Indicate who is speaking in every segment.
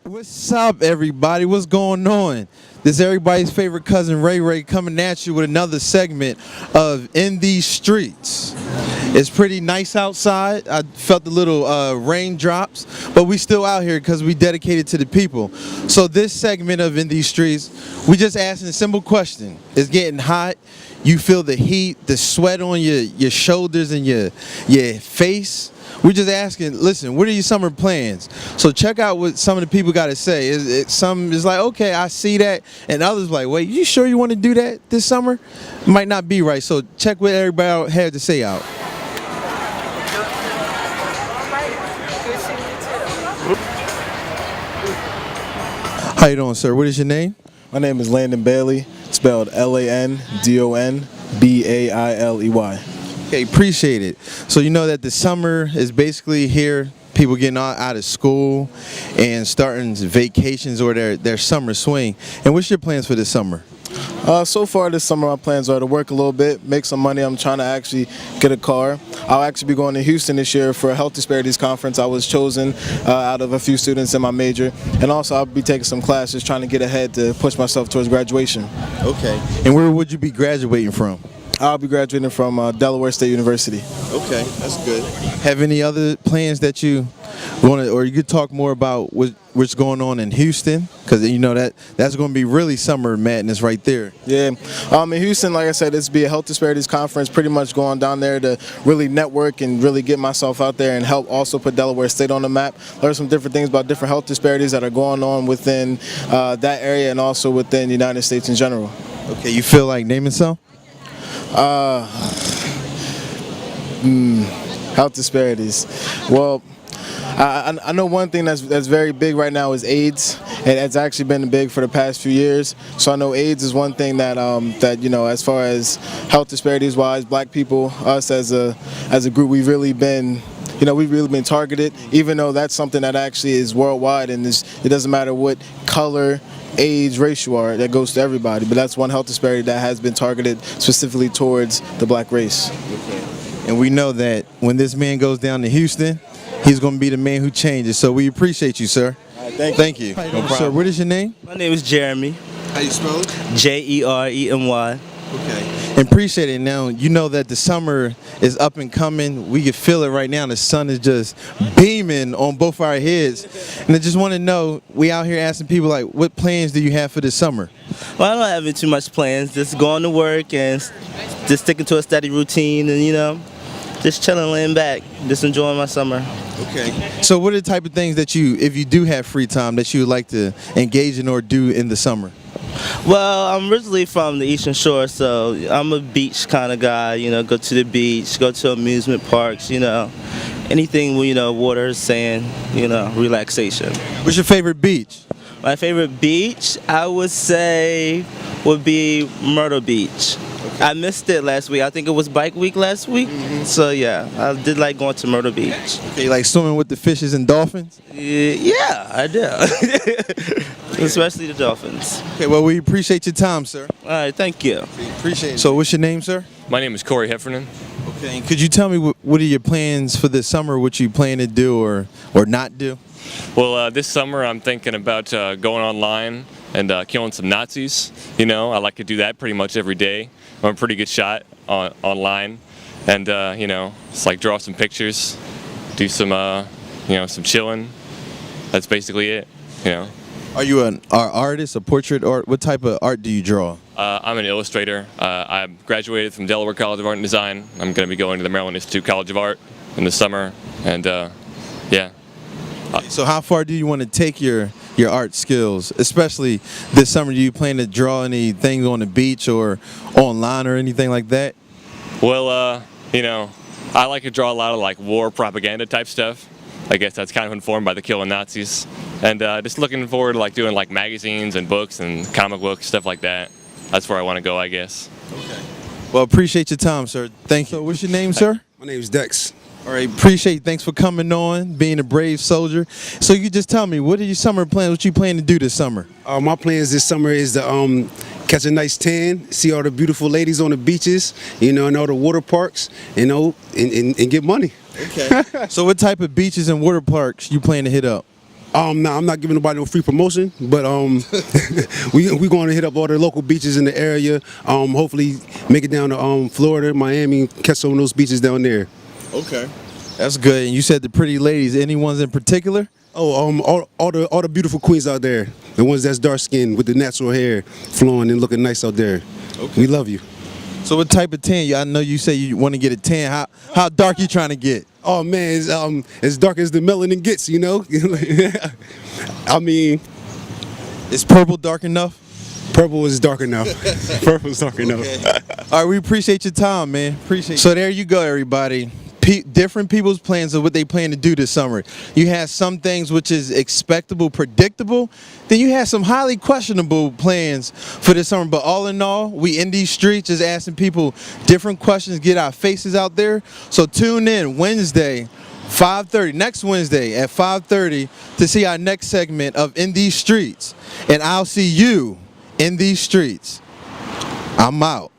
Speaker 1: What's up, everybody? What's going on? This is everybody's favorite cousin Ray Ray coming at you with another segment of In These Streets. It's pretty nice outside. I felt the little raindrops, but we still out here because we dedicated to the people. So this segment of In These Streets, we just asking a simple question. It's getting hot. You feel the heat, the sweat on your shoulders and your face. We're just asking, listen, what are your summer plans? So check out what some of the people got to say. Some is like, okay, I see that. And others like, wait, you sure you want to do that this summer? Might not be right. So check what everybody had to say out. How you doing, sir? What is your name?
Speaker 2: My name is Landon Bailey, spelled Landonbailey.
Speaker 1: Okay, appreciate it. So you know that the summer is basically here, people getting out of school and starting vacations or their summer swing. And what's your plans for this summer?
Speaker 2: So far this summer, my plans are to work a little bit, make some money. I'm trying to actually get a car. I'll actually be going to Houston this year for a health disparities conference. I was chosen out of a few students in my major. And also I'll be taking some classes trying to get ahead to push myself towards graduation.
Speaker 1: Okay. And where would you be graduating from?
Speaker 2: I'll be graduating from Delaware State University.
Speaker 1: Okay, that's good. Have any other plans that you want to, or you could talk more about what's going on in Houston? Because you know that's going to be really summer madness right there.
Speaker 2: Yeah, in Houston, like I said, it's be a health disparities conference. Pretty much going down there to really network and really get myself out there and help also put Delaware State on the map. Learn some different things about different health disparities that are going on within that area and also within the United States in general.
Speaker 1: Okay, you feel like naming some?
Speaker 2: Health disparities. Well, I know one thing that's very big right now is AIDS, and it's actually been big for the past few years. So I know AIDS is one thing that you know, as far as health disparities wise, Black people, us as a group, we've really been. You know, we've really been targeted, even though that's something that actually is worldwide, and it doesn't matter what color, age, race you are, that goes to everybody. But that's one health disparity that has been targeted specifically towards the Black race.
Speaker 1: And we know that when this man goes down to Houston, he's going to be the man who changes. So we appreciate you, sir. Thank you. No problem. Sir, what is your name?
Speaker 3: My name is Jeremy.
Speaker 1: How you spell it?
Speaker 3: Jeremy.
Speaker 1: Okay. And appreciate it. Now, you know that the summer is up and coming. We can feel it right now. The sun is just beaming on both our heads. And I just want to know, we out here asking people, like, what plans do you have for this summer?
Speaker 3: Well, I don't have too much plans. Just going to work and just sticking to a steady routine and, you know, just chilling, laying back, just enjoying my summer.
Speaker 1: Okay. So what are the type of things that you, if you do have free time, that you would like to engage in or do in the summer?
Speaker 3: Well, I'm originally from the Eastern Shore, so I'm a beach kind of guy, you know, go to the beach, go to amusement parks, you know, anything, you know, water, sand, you know, relaxation.
Speaker 1: What's your favorite beach?
Speaker 3: My favorite beach, I would say, would be Myrtle Beach. Okay. I missed it last week. I think it was bike week last week. So yeah, I did like going to Myrtle Beach.
Speaker 1: Okay, you like swimming with the fishes and dolphins?
Speaker 3: Yeah, I do. Especially the dolphins.
Speaker 1: Okay, well, we appreciate your time, sir.
Speaker 3: All right, thank you.
Speaker 1: Appreciate it. So what's your name, sir?
Speaker 4: My name is Corey Heffernan.
Speaker 1: Okay, and could you tell me what are your plans for this summer, what you plan to do or not do?
Speaker 4: Well, this summer I'm thinking about going online and killing some Nazis. You know, I like to do that pretty much every day. I'm a pretty good shot online, and you know, it's like draw some pictures, do some you know, some chilling. That's basically it. You know.
Speaker 1: Are you an artist, a portrait art? What type of art do you draw?
Speaker 4: I'm an illustrator. I graduated from Delaware College of Art and Design. I'm going to be going to the Maryland Institute College of Art in the summer, and yeah.
Speaker 1: So how far do you want to take your art skills, especially this summer? Do you plan to draw anything on the beach or online or anything like that?
Speaker 4: Well, you know, I like to draw a lot of like war propaganda type stuff. I guess that's kind of informed by the killing Nazis. And just looking forward to like doing like magazines and books and comic books, stuff like that. That's where I want to go, I guess.
Speaker 1: Okay. Well, appreciate your time, sir. Thank you. So what's your name, sir?
Speaker 5: My name is Dex.
Speaker 1: All right, appreciate it. Thanks for coming on, being a brave soldier. So you just tell me, what are your summer plans? What you plan to do this summer?
Speaker 5: My plans this summer is to catch a nice tan, see all the beautiful ladies on the beaches, you know, and all the water parks, you know, and get money.
Speaker 1: Okay. So what type of beaches and water parks you plan to hit up?
Speaker 5: Nah, I'm not giving nobody no free promotion, but we going to hit up all the local beaches in the area. Hopefully make it down to Florida, Miami, catch some of those beaches down there.
Speaker 1: Okay. That's good. And you said the pretty ladies. Any ones in particular?
Speaker 5: Oh, all the beautiful queens out there, the ones that's dark skinned with the natural hair flowing and looking nice out there. Okay. We love you.
Speaker 1: So what type of tan? I know you say you want to get a tan. How dark you trying to get?
Speaker 5: Oh man, it's as dark as the melanin gets, you know. I mean,
Speaker 1: is purple dark enough?
Speaker 5: Purple is dark enough. Purple is dark enough.
Speaker 1: Okay. All right, we appreciate your time, man. Appreciate. So there you go, everybody. Different people's plans of what they plan to do this summer. You have some things which is expectable, predictable. Then you have some highly questionable plans for this summer. But all in all, we in these streets just asking people different questions, get our faces out there. So tune in Wednesday, 5:30, next Wednesday at 5:30 to see our next segment of In These Streets. And I'll see you in these streets. I'm out.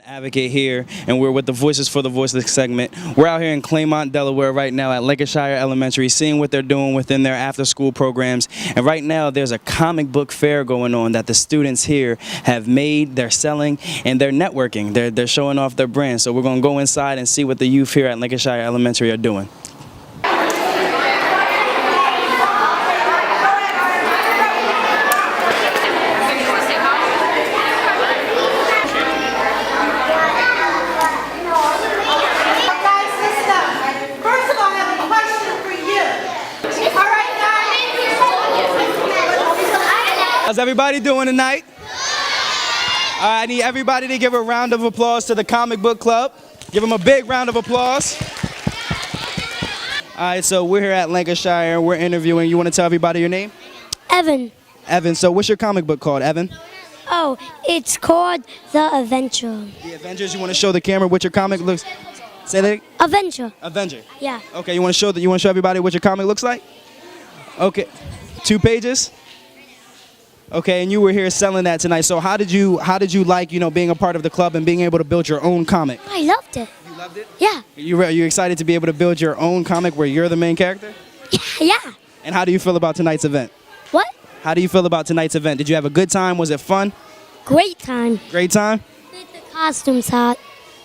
Speaker 6: Advocate here, and we're with the Voices for the Voiceless segment. We're out here in Claymont, Delaware right now at Lancashire Elementary, seeing what they're doing within their after-school programs. And right now there's a comic book fair going on that the students here have made, they're selling, and they're networking. They're showing off their brand. So we're going to go inside and see what the youth here at Lancashire Elementary are doing. How's everybody doing tonight? I need everybody to give a round of applause to the Comic Book Club. Give them a big round of applause. All right, so we're here at Lancashire. We're interviewing. You want to tell everybody your name?
Speaker 7: Evan.
Speaker 6: Evan, so what's your comic book called, Evan?
Speaker 7: Oh, it's called The Avenger.
Speaker 6: The Avengers. You want to show the camera what your comic looks? Say that.
Speaker 7: Avenger.
Speaker 6: Avenger.
Speaker 7: Yeah.
Speaker 6: Okay, you want to show everybody what your comic looks like? Okay. 2 pages? Okay, and you were here selling that tonight. So how did you like, being a part of the club and being able to build your own comic?
Speaker 7: I loved it.
Speaker 6: You loved it?
Speaker 7: Yeah.
Speaker 6: Are you excited to be able to build your own comic where you're the main character?
Speaker 7: Yeah.
Speaker 6: And how do you feel about tonight's event?
Speaker 7: What?
Speaker 6: How do you feel about tonight's event? Did you have a good time? Was it fun?
Speaker 7: Great time.
Speaker 6: Great time?
Speaker 7: The costume's hot.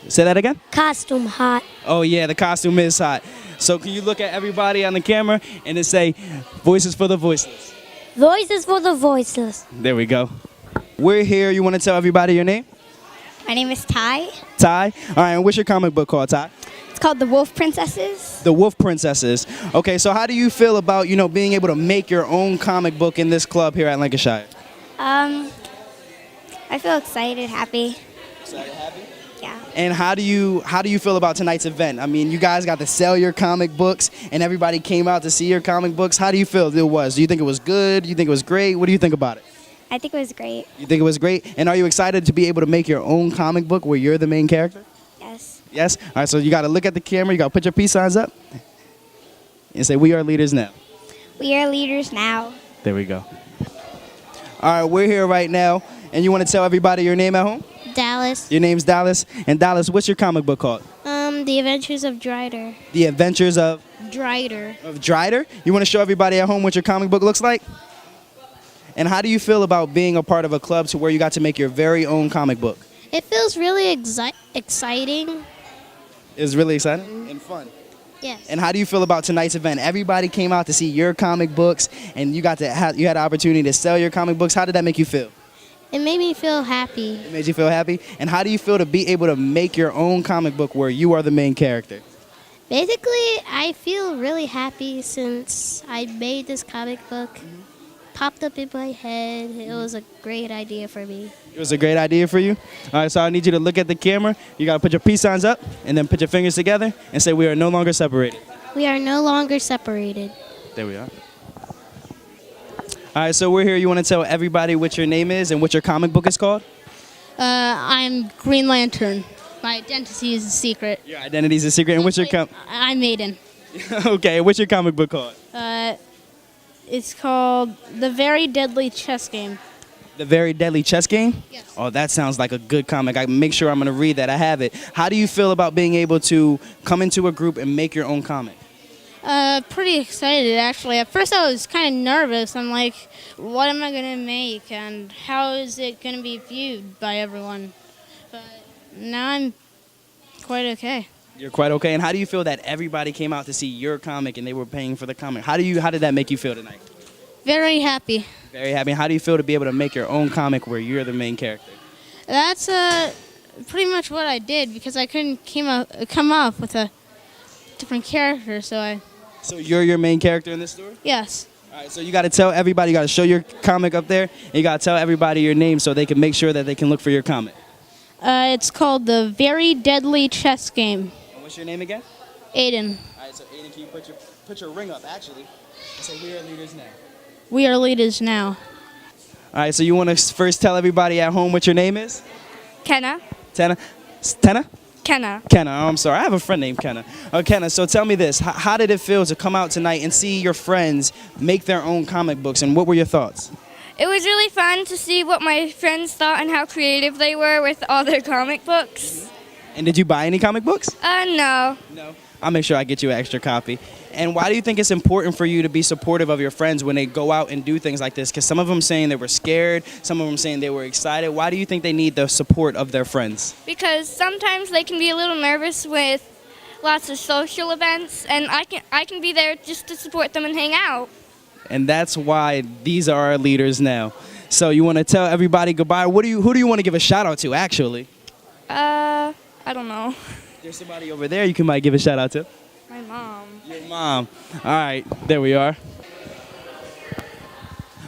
Speaker 6: Say that again?
Speaker 7: Costume hot.
Speaker 6: Oh yeah, the costume is hot. So can you look at everybody on the camera and then say, Voices for the Voiceless?
Speaker 7: Voices for the Voiceless.
Speaker 6: There we go. We're here. You want to tell everybody your name?
Speaker 8: My name is Ty.
Speaker 6: Ty? All right, and what's your comic book called, Ty?
Speaker 8: It's called The Wolf Princesses.
Speaker 6: The Wolf Princesses. Okay, so how do you feel about, being able to make your own comic book in this club here at Lancashire?
Speaker 8: I feel excited, happy.
Speaker 6: Excited, happy?
Speaker 8: Yeah.
Speaker 6: And how do you feel about tonight's event? I mean, you guys got to sell your comic books, and everybody came out to see your comic books. How do you feel it was? Do you think it was good? Do you think it was great? What do you think about it?
Speaker 8: I think it was great.
Speaker 6: You think it was great? And are you excited to be able to make your own comic book where you're the main character?
Speaker 8: Yes.
Speaker 6: Yes? All right, so you got to look at the camera. You got to put your peace signs up and say, "We are leaders now."
Speaker 8: We are leaders now.
Speaker 6: There we go. All right, we're here right now, and you want to tell everybody your name at home?
Speaker 7: Dallas.
Speaker 6: Your name's Dallas. And Dallas, what's your comic book called?
Speaker 7: The Adventures of Drider.
Speaker 6: The Adventures of
Speaker 7: Drider.
Speaker 6: Drider? You want to show everybody at home what your comic book looks like? And how do you feel about being a part of a club to where you got to make your very own comic book?
Speaker 7: It feels really exciting.
Speaker 6: It's really exciting and fun.
Speaker 7: Yes.
Speaker 6: And how do you feel about tonight's event? Everybody came out to see your comic books, and you had the opportunity to sell your comic books. How did that make you feel?
Speaker 7: It made me feel happy.
Speaker 6: It made you feel happy? And how do you feel to be able to make your own comic book where you are the main character?
Speaker 7: Basically, I feel really happy since I made this comic book. Popped up in my head. It was a great idea for me.
Speaker 6: It was a great idea for you? All right, so I need you to look at the camera. You got to put your peace signs up and then put your fingers together and say, "We are no longer separated."
Speaker 7: We are no longer separated.
Speaker 6: There we are. All right, so we're here. You want to tell everybody what your name is and what your comic book is called?
Speaker 9: I'm Green Lantern. My identity is a secret.
Speaker 6: Your identity is a secret. And what's your
Speaker 9: I'm Maiden.
Speaker 6: Okay, what's your comic book called?
Speaker 9: It's called The Very Deadly Chess Game.
Speaker 6: The Very Deadly Chess Game?
Speaker 9: Yes.
Speaker 6: Oh, that sounds like a good comic. I make sure I'm going to read that. I have it. How do you feel about being able to come into a group and make your own comic?
Speaker 9: Pretty excited, actually. At first I was kind of nervous. I'm like, what am I going to make and how is it going to be viewed by everyone? But now I'm quite okay.
Speaker 6: You're quite okay. And how do you feel that everybody came out to see your comic and they were paying for the comic? How did that make you feel tonight?
Speaker 9: Very happy.
Speaker 6: Very happy. How do you feel to be able to make your own comic where you're the main character?
Speaker 9: That's pretty much what I did because I couldn't come up with a different character, so
Speaker 6: So you're your main character in this story?
Speaker 9: yes.
Speaker 6: All right, so you got to tell everybody, you got to show your comic up there, and you got to tell everybody your name so they can make sure that they can look for your comic.
Speaker 9: It's called The Very Deadly Chess Game.
Speaker 6: And what's your name again?
Speaker 9: Aiden.
Speaker 6: All right, so Aiden, can you put your ring up, actually, and say, "We are leaders now."
Speaker 9: We are leaders now.
Speaker 6: All right, so you want to first tell everybody at home what your name is?
Speaker 8: Kenna.
Speaker 6: Tenna? Tenna?
Speaker 8: Kenna.
Speaker 6: Kenna, oh, I'm sorry. I have a friend named Kenna. Kenna, so tell me this. How did it feel to come out tonight and see your friends make their own comic books, and what were your thoughts?
Speaker 8: It was really fun to see what my friends thought and how creative they were with all their comic books.
Speaker 6: And did you buy any comic books?
Speaker 8: No.
Speaker 6: No. I'll make sure I get you an extra copy. And why do you think it's important for you to be supportive of your friends when they go out and do things like this? Because some of them saying they were scared, some of them saying they were excited. Why do you think they need the support of their friends?
Speaker 8: Because sometimes they can be a little nervous with lots of social events, and I can be there just to support them and hang out.
Speaker 6: And that's why these are our leaders now. So you want to tell everybody goodbye. Who do you want to give a shout out to, actually?
Speaker 8: I don't know.
Speaker 6: There's somebody over there you might give a shout out to.
Speaker 8: My mom.
Speaker 6: Your mom. All right, there we are.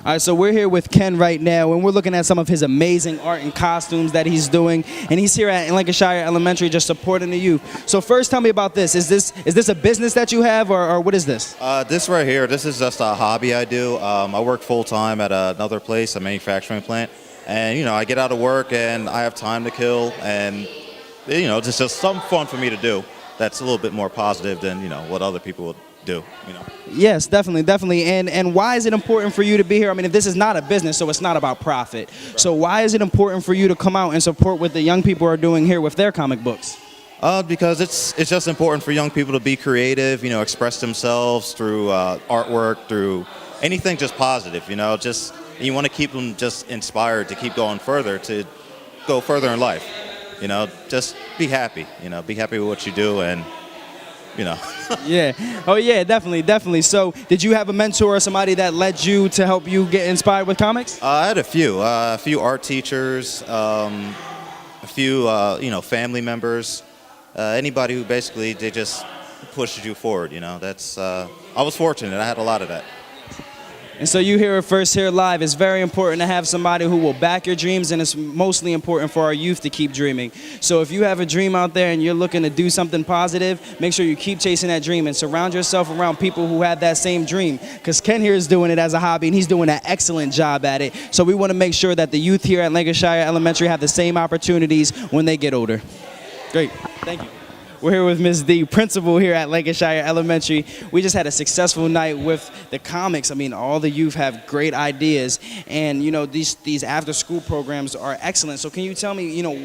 Speaker 6: All right, so we're here with Ken right now, and we're looking at some of his amazing art and costumes that he's doing. And he's here at Lancashire Elementary just supporting the youth. So first, tell me about this. Is this a business that you have, or what is this?
Speaker 10: This right here, this is just a hobby I do. I work full-time at another place, a manufacturing plant. And, you know, I get out of work and I have time to kill. And, you know, it's just something fun for me to do that's a little bit more positive than, you know, what other people would do, you know.
Speaker 6: Yes, definitely. And why is it important for you to be here? I mean, if this is not a business, so it's not about profit. Right. So why is it important for you to come out and support what the young people are doing here with their comic books?
Speaker 10: Because it's just important for young people to be creative, you know, express themselves through artwork, through anything just positive, you know. Just you want to keep them just inspired to keep going further, to go further in life. You know, just be happy, you know, be happy with what you do and, you know.
Speaker 6: Yeah. Oh, yeah, definitely. So did you have a mentor or somebody that led you to help you get inspired with comics?
Speaker 10: I had a few art teachers, a few, you know, family members, anybody who basically, they just pushed you forward, you know. That's, I was fortunate. I had a lot of that.
Speaker 6: And so you hear it first here live. It's very important to have somebody who will back your dreams, and it's mostly important for our youth to keep dreaming. So if you have a dream out there and you're looking to do something positive, make sure you keep chasing that dream and surround yourself around people who have that same dream. Because Ken here is doing it as a hobby, and he's doing an excellent job at it. So we want to make sure that the youth here at Lancashire Elementary have the same opportunities when they get older. Great. Thank you. We're here with Ms. D, principal here at Lancashire Elementary. We just had a successful night with the comics. I mean, all the youth have great ideas, and you know, these after-school programs are excellent. So can you tell me, you know,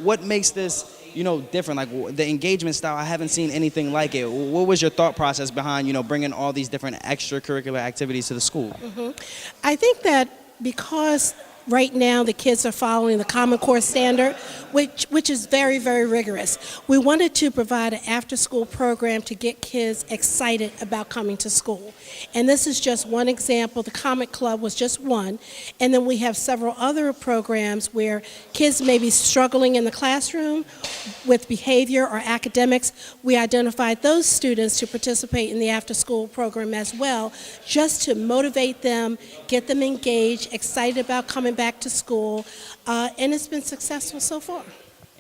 Speaker 6: what makes this, you know, different? Like the engagement style, I haven't seen anything like it. What was your thought process behind, you know, bringing all these different extracurricular activities to the school?
Speaker 11: I think that because right now the kids are following the Common Core standard, which is very, very rigorous. We wanted to provide an after-school program to get kids excited about coming to school. And this is just one example. The Comic Club was just one. And then we have several other programs where kids may be struggling in the classroom with behavior or academics. We identified those students to participate in the after-school program as well, just to motivate them, get them engaged, excited about coming back to school, and it's been successful so far.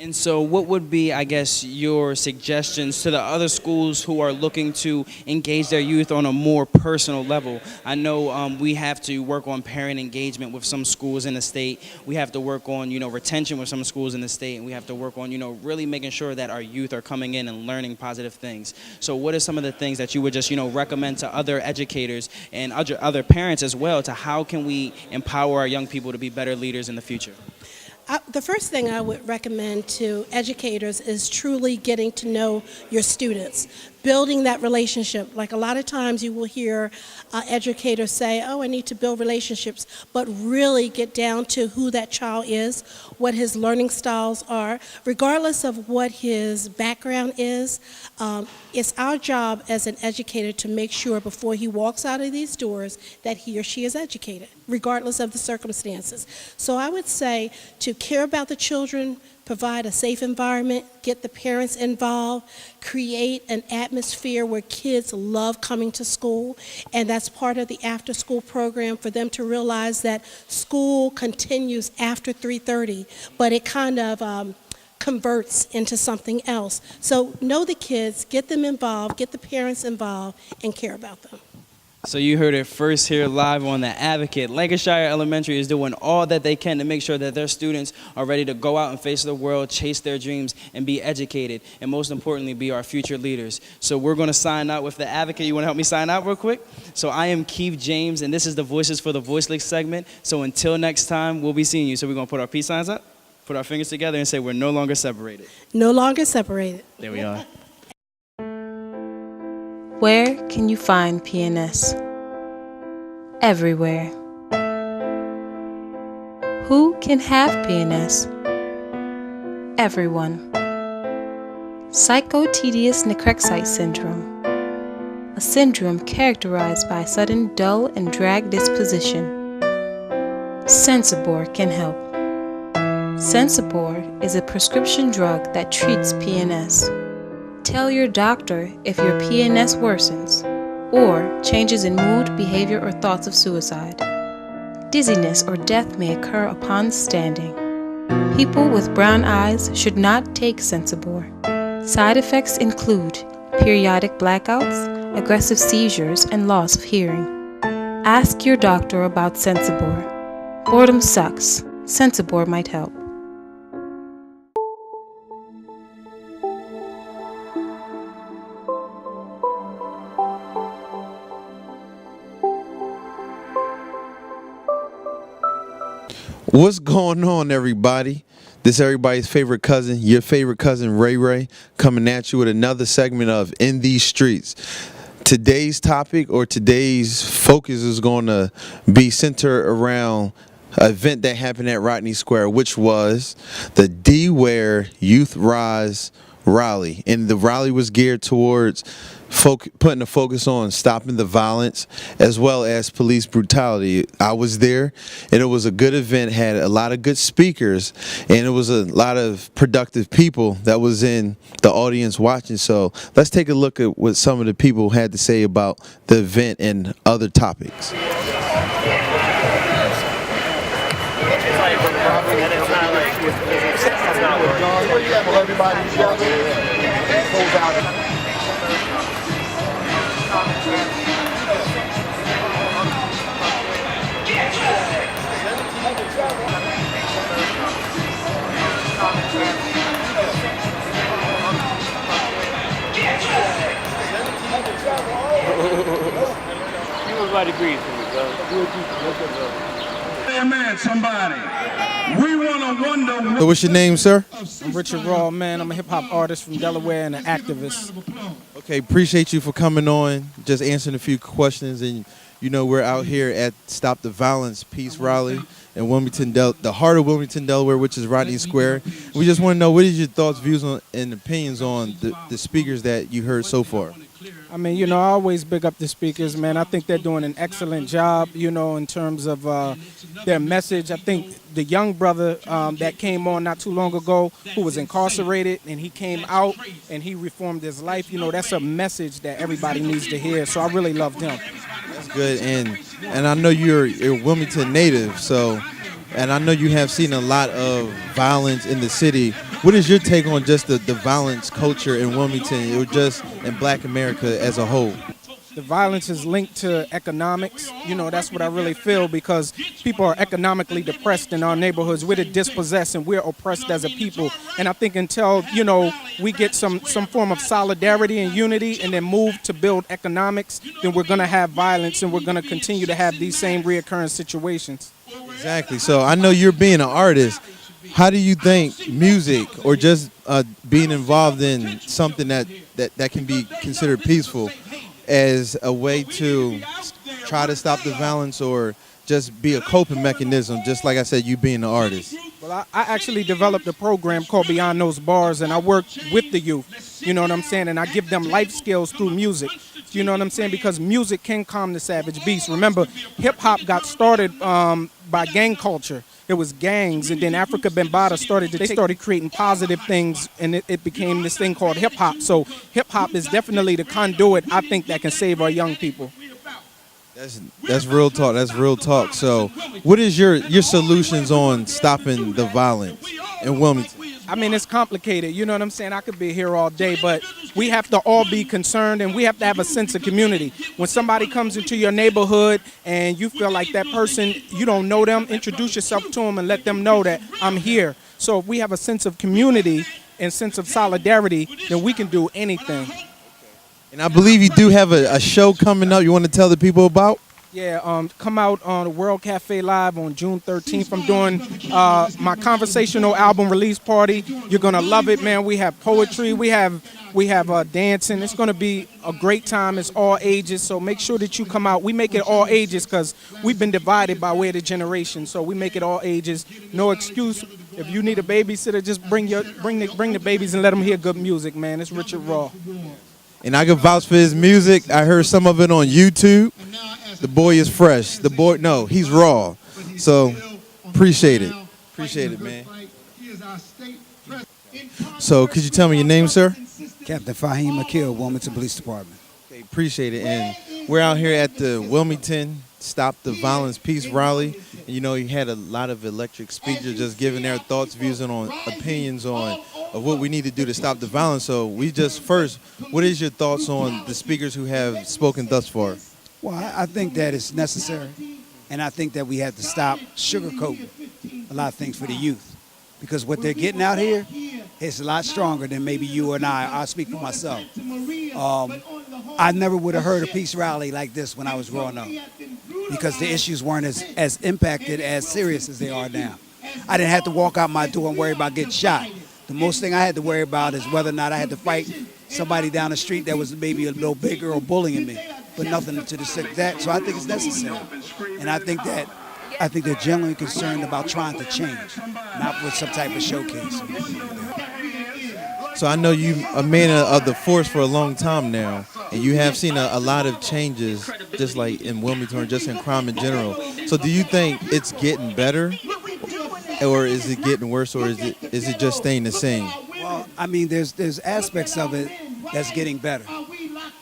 Speaker 6: And so what would be, I guess, your suggestions to the other schools who are looking to engage their youth on a more personal level? I know we have to work on parent engagement with some schools in the state. We have to work on, you know, retention with some schools in the state, and we have to work on, you know, really making sure that our youth are coming in and learning positive things. So what are some of the things that you would just, you know, recommend to other educators and other parents as well, to how can we empower our young people to be better leaders in the future?
Speaker 11: The first thing I would recommend to educators is truly getting to know your students, building that relationship. Like a lot of times you will hear educators say, oh, I need to build relationships, but really get down to who that child is, what his learning styles are, regardless of what his background is. It's our job as an educator to make sure before he walks out of these doors that he or she is educated, regardless of the circumstances. So I would say to care about the children, provide a safe environment, get the parents involved, create an atmosphere where kids love coming to school, and that's part of the after-school program for them to realize that school continues after 3:30, but it kind of converts into something else. So know the kids, get them involved, get the parents involved, and care about them.
Speaker 6: So you heard it first here live on The Advocate. Lancashire Elementary is doing all that they can to make sure that their students are ready to go out and face the world, chase their dreams, and be educated, and most importantly, be our future leaders. So we're going to sign out with The Advocate. You want to help me sign out real quick? So I am Keith James, and this is the Voices for the Voiceless segment. So until next time, we'll be seeing you. So we're going to put our peace signs up, put our fingers together, and say we're no longer separated.
Speaker 11: No longer separated.
Speaker 6: There we are.
Speaker 12: Where can you find PNS? Everywhere. Who can have PNS? Everyone. Psychotedious necrexite syndrome. A syndrome characterized by sudden dull and drag disposition. Sensibor can help. Sensibor is a prescription drug that treats PNS. Tell your doctor if your PNS worsens or changes in mood, behavior, or thoughts of suicide. Dizziness or death may occur upon standing. People with brown eyes should not take Sensibor. Side effects include periodic blackouts, aggressive seizures, and loss of hearing. Ask your doctor about Sensibor. Boredom sucks. Sensibor might help.
Speaker 1: What's going on, everybody? This is everybody's favorite cousin, your favorite cousin, Ray Ray, coming at you with another segment of In These Streets. Today's topic, or today's focus, is going to be centered around an event that happened at Rodney Square, which was the D-Ware Youth Rise rally. And the rally was geared towards putting a focus on stopping the violence as well as police brutality. I was there, and it was a good event, had a lot of good speakers, and it was a lot of productive people that was in the audience watching. So let's take a look at what some of the people had to say about the event and other topics.
Speaker 13: Everybody breathe for me, bro.
Speaker 14: Man, somebody. We want to wonder.
Speaker 1: So what's your name, sir?
Speaker 15: I'm Richard Raw, man. I'm a hip-hop artist from Delaware and an activist.
Speaker 1: Okay, appreciate you for coming on, just answering a few questions. And, you know, we're out here at Stop the Violence Peace Rally in Wilmington, the heart of Wilmington, Delaware, which is Rodney Square. We just want to know, what is your thoughts, views, and opinions on the speakers that you heard so far?
Speaker 15: I mean, you know, I always big up the speakers, man. I think they're doing an excellent job, you know, in terms of their message. I think the young brother that came on not too long ago, who was incarcerated, and he came out and he reformed his life, you know, that's a message that everybody needs to hear. So I really loved him.
Speaker 1: That's good. And I know you're a Wilmington native, so, and I know you have seen a lot of violence in the city. What is your take on just the violence culture in Wilmington, or just in Black America as a whole?
Speaker 15: The violence is linked to economics. You know, that's what I really feel, because people are economically depressed in our neighborhoods. We're the dispossessed and we're oppressed as a people. And I think until, you know, we get some form of solidarity and unity and then move to build economics, then we're going to have violence and we're going to continue to have these same reoccurring situations.
Speaker 1: Exactly. So I know you're being an artist. How do you think music, or just being involved in something that can be considered peaceful, as a way to try to stop the violence, or just be a coping mechanism, just like I said, you being an artist?
Speaker 15: Well, I actually developed a program called Beyond Those Bars, and I work with the youth, you know what I'm saying, and I give them life skills through music, you know what I'm saying, because music can calm the savage beast. Remember, hip-hop got started by gang culture. It was gangs, and then Africa Bambaataa started creating positive things, and it became this thing called hip-hop. So hip-hop is definitely the conduit, I think, that can save our young people.
Speaker 1: That's real talk. That's real talk. So what is your solutions on stopping the violence in Wilmington?
Speaker 15: I mean, it's complicated, you know what I'm saying? I could be here all day, but we have to all be concerned, and we have to have a sense of community. When somebody comes into your neighborhood and you feel like that person, you don't know them, introduce yourself to them and let them know that I'm here. So if we have a sense of community and sense of solidarity, then we can do anything.
Speaker 1: And I believe you do have a show coming up you want to tell the people about?
Speaker 15: Yeah, come out on the World Cafe Live on June 13th. I'm doing my conversational album release party. You're gonna love it, man. We have poetry, we have dancing. It's gonna be a great time. It's all ages, so make sure that you come out. We make it all ages because we've been divided by way of the generation. So we make it all ages. No excuse. If you need a babysitter, just bring the babies and let them hear good music, man. It's Richard Raw.
Speaker 1: And I can vouch for his music. I heard some of it on YouTube. The boy is fresh. He's raw. So appreciate it. Appreciate it, man. So could you tell me your name, sir?
Speaker 16: Captain Fahim Akil, Wilmington Police Department.
Speaker 1: Okay, appreciate it. And we're out here at the Wilmington Stop the Violence Peace Rally. And you know, you had a lot of electric speakers just giving their thoughts, views, and opinions on what we need to do to stop the violence. So what is your thoughts on the speakers who have spoken thus far?
Speaker 16: Well, I think that it's necessary, and I think that we have to stop sugarcoating a lot of things for the youth, because what they're getting out here is a lot stronger than maybe you and I. I'll speak for myself. I never would have heard a peace rally like this when I was growing up, because the issues weren't as impacted, as serious as they are now. I didn't have to walk out my door and worry about getting shot. The most thing I had to worry about is whether or not I had to fight somebody down the street that was maybe a little bigger or bullying me, but nothing to the extent that. So I think it's necessary, and I think they're genuinely concerned about trying to change, not with some type of showcase.
Speaker 1: So I know you a man of the force for a long time now, and you have seen a lot of changes, just like in Wilmington, or just in crime in general. So do you think it's getting better, or is it getting worse, or is it just staying the same?
Speaker 16: Well, I mean, there's aspects of it that's getting better,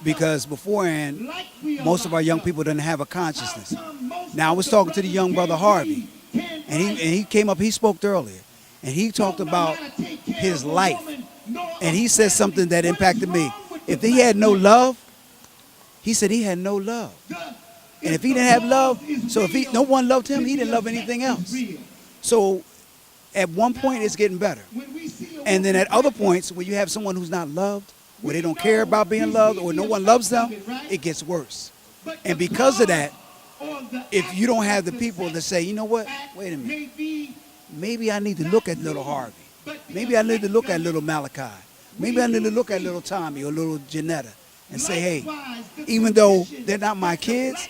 Speaker 16: because beforehand, most of our young people didn't have a consciousness. Now, I was talking to the young brother Harvey, and he came up. He spoke earlier, and he talked about his life, and he said something that impacted me. If he had no love, he said he had no love, and if he didn't have love, so if no one loved him, he didn't love anything else. So at one point, it's getting better, and then at other points, where you have someone who's not loved, where they don't care about being loved, or no one loves them, it gets worse. And because of that, if you don't have the people that say, you know what, wait a minute, maybe I need to look at little Harvey. Maybe I need to look at little Malachi. Maybe I need to look at little Tommy or little Janetta and say, hey, even though they're not my kids,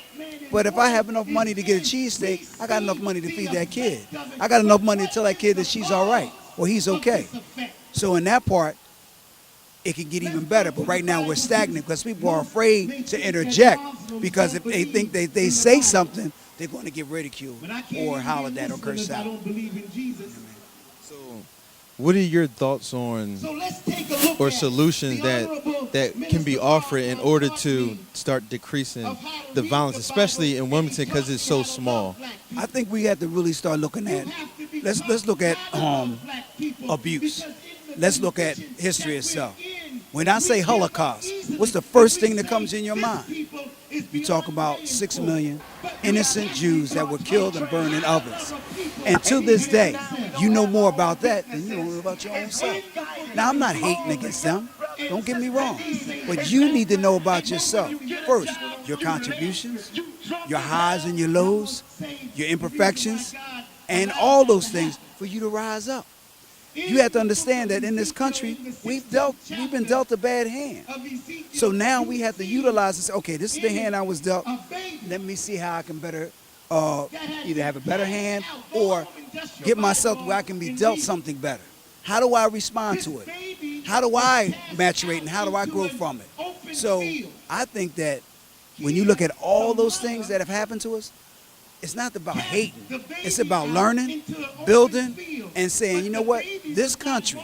Speaker 16: but if I have enough money to get a cheesesteak, I got enough money to feed that kid. I got enough money to tell that kid that she's all right or he's okay. So in that part, it can get even better. But right now we're stagnant because people are afraid to interject because if they think they say something, they're going to get ridiculed or hollered at or cursed out.
Speaker 1: So, what are your thoughts on or solutions that can be offered in order to start decreasing the violence, especially in Wilmington because it's so small?
Speaker 16: I think we have to really start looking at, let's look at abuse. Let's look at history itself. When I say Holocaust, what's the first thing that comes in your mind? You talk about 6 million innocent Jews that were killed and burned in ovens. And to this day, you know more about that than you know about your own self. Now, I'm not hating against them. Don't get me wrong. But you need to know about yourself. First, your contributions, your highs and your lows, your imperfections, and all those things for you to rise up. You have to understand that in this country, we've been dealt a bad hand. So now we have to utilize this. Okay, this is the hand I was dealt. Let me see how I can better either have a better hand or get myself where I can be dealt something better. How do I respond to it? How do I maturate and how do I grow from it? So I think that when you look at all those things that have happened to us, it's not about hating. It's about learning, building, and saying, you know what, this country,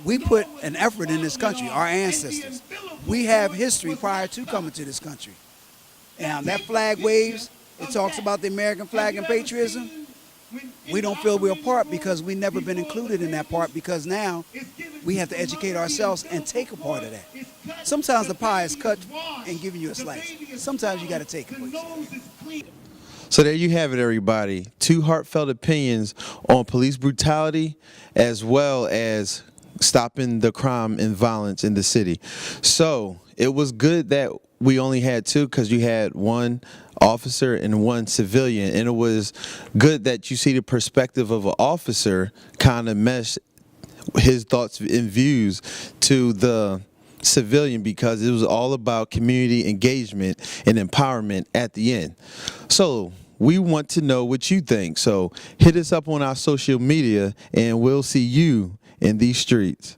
Speaker 16: we put an effort in this country, our ancestors. We have history prior to coming to this country. And that flag waves, it talks about the American flag and patriotism. We don't feel we're a part because we've never been included in that part because now we have to educate ourselves and take a part of that. Sometimes the pie is cut and giving you a slice. Sometimes you got to take it.
Speaker 1: So there you have it, everybody. 2 heartfelt opinions on police brutality as well as stopping the crime and violence in the city. So it was good that we only had 2 because you had 1 officer and 1 civilian. And it was good that you see the perspective of an officer kind of mesh his thoughts and views to the civilian because it was all about community engagement and empowerment at the end. So we want to know what you think. So hit us up on our social media and we'll see you in these streets.